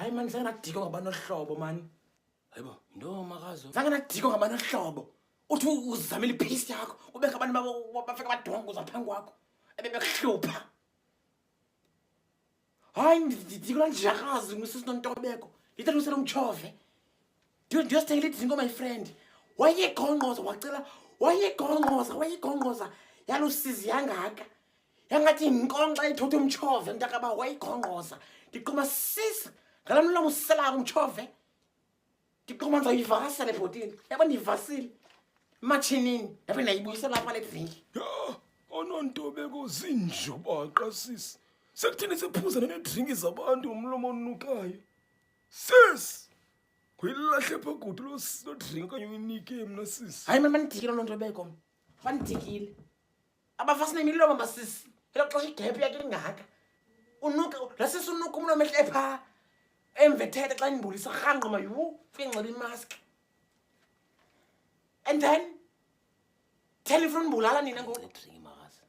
Hayi man sengadiko ngabanohlobo man. Hayibo, ndo makazo. Sengadiko ngabanohlobo. Uthi uzamela ipaste yakho, ubeka abantu bafika badongoza phansi kwakho. Ebebekuhlupha. Hayi ndidiko lanjakazi ngisisintontobeko. Lithatha usela umchove. Ndiyosithengela idrinko my friend. Wayegongqoza wacela, wayegongqoza. Yalusizi yangaka. Yangathi inkonxa ithotha umchove ntakaba wayigongqoza. Ndiqoma sisa ngalamlomo usela umchove. Ndiqoma nzayivasa le bhotini. Yaba ndivasile. Machinini, yabe nayibuyisa lapha le drink. Ya, onontobeko zinjobaqa sisi. Sekuthini sephuza nedrinki zabantu umlomo onukayo. Sis! Kuyilahle phagudu lo drink kanye uyinike mina sisi. Hayi mama ndidikile onontobeko. Bandidikile. Abafasi nemilomo masisi. Elo xesha igap yakhe ingaka. Unuka, lasisi unuka umlomo ehle pha. Emvethethe xa ndibulisa rhanqa mayu, ufike nxiba imask. And then tell ifuna mbulala nina ngoku. Drink makazi.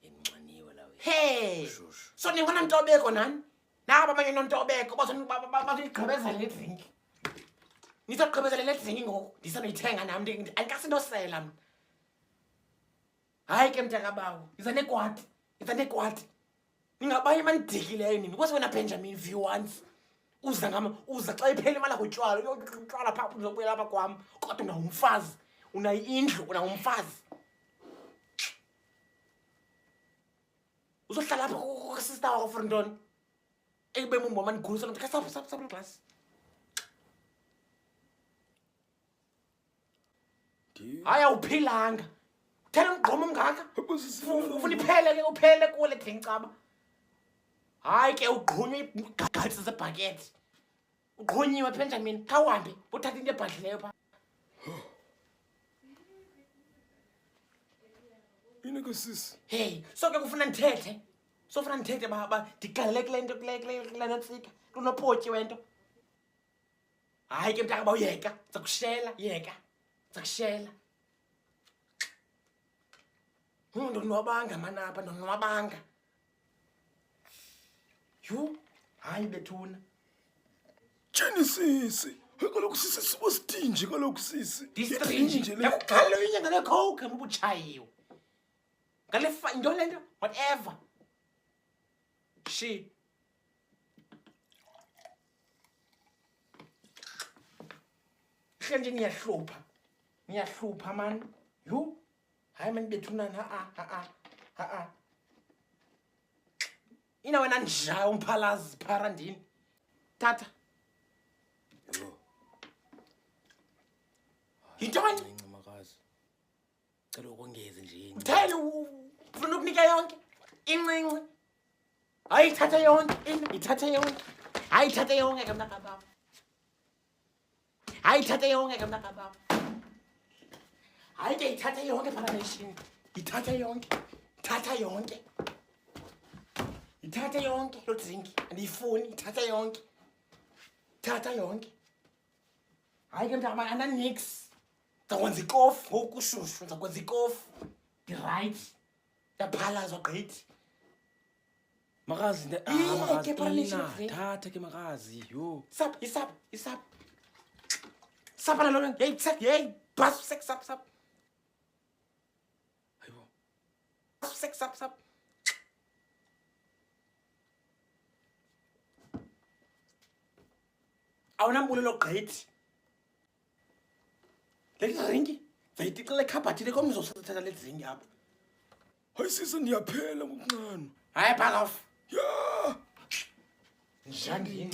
Enxaniwe lawe. Hey. So ningona ntobeko nani? Naba abanye nontobeko bazigqibezela le drink. Nizogqibezela le drink ngoku. Ndisanoyithenga nami andikasindosela mina. Hayi ke mntakabawo, iza nekwati. Ningabaye manidikileyo nini. Kwase wena Benjamin V1. Uza xa iphela imali kutywala, utywala pha uzobuya lapha kwam. Kodwa ungumfazi. Unayo indlu, ungumfazi. Uzohlala lapha ku sister wakho for ntoni? Ekube mumbo manigulisa lo sap glass. Hayi awuphilanga. Thela umgqomo omngaka. Ufuna iphele ke uphele kule drink caba. Hayi ke ugqunywe igagatsi zebhakethi. Ugqunyiwe Benjamin, khawuhambe uthatha into ebhadlileyo pha. Ineke sisi. Hey, so ke kufuna ndithethe. Sofuna ndithethe baba, ndigalele kule nto ntsika. Kunopotyi wento. Hayi ke mntaka bawuyeka, zakushela, yeka. Zakushela. Ndonwabanga manapha, ndonwabanga. Yu, hayi bethuna. Tsheni sisi. Kaloku sisi sibo sidinje kaloku sisi. Distinje le. Yakugalo inyanga lecoke mubuchayiwe. Ngale into lento whatever. She. Nje niyahlupha man. Yu. Hayi man bethuna ha. Ina wena njaya umphalazi pharandini. Tata. Yebo. Yintoni? Ncinci makazi. Cela ukongeze nje. Uthele ufuna ukunika yonke. Incinci. Hayi thatha yonke, ithathe yonke. Hayi thatha yonke ke mntaka baba. Hayi thatha yonke ke mntaka baba. Hayi ke ithatha yonke phana nation. Ithatha yonke. Thatha yonke. Ithatha yonke lo drink. Andiyifuni, ithatha yonke. Thatha yonke. Hayi ke mntaka baba andanix. Zakwenza ikofu ngokushushu, zakwenza ikofu. Right. Yaphalaza gqithi. Makazi ke paralisha makazi. Thatha ke makazi. Yo. Isap. Sapa nalo. Hey, bas sex up. Hayibo. Sex up. Awunambulelo gqithi. Le drink. Zayitikile khabhathi lekho mzosithatha le drink apha. Hayi sisi ndiyaphela ngokuncane. Hayi back off. Ya. Njani?